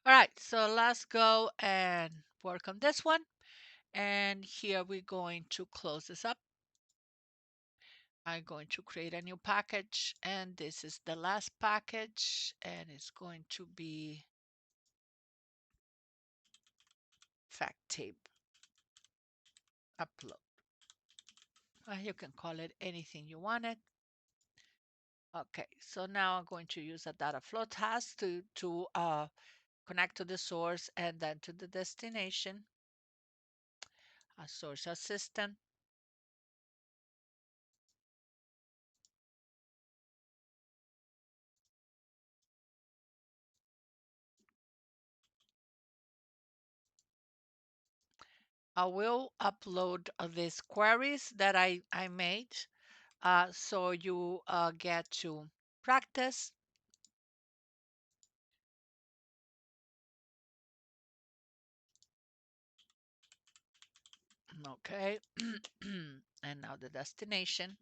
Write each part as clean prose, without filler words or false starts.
All right, so let's go and work on this one. And here we're going to close this up. I'm going to create a new package, and this is the last package, and it's going to be fact table upload. You can call it anything you want it. Okay, so now I'm going to use a data flow task to connect to the source and then to the destination, a source assistant. I will upload these queries that I made so you get to practice. Okay, and now the destination.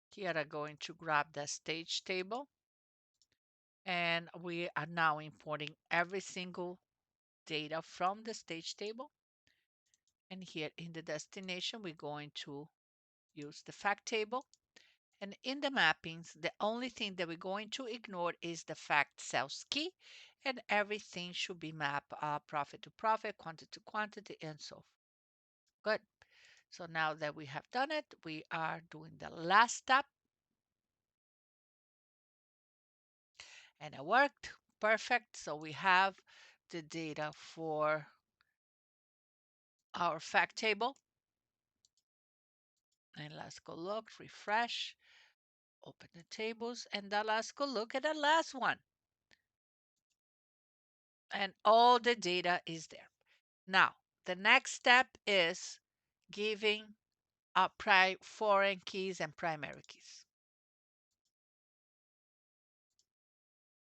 Here I'm going to grab the stage table, and we are now importing every single data from the stage table. And here in the destination, we're going to use the fact table. And in the mappings, the only thing that we're going to ignore is the fact sales key, and everything should be mapped profit to profit, quantity to quantity, and so forth. Good. So now that we have done it, we are doing the last step, and it worked perfect. So we have the data for our fact table. And let's go look, refresh, open the tables, and then let's go look at the last one. And all the data is there. Now, the next step is giving foreign keys and primary keys.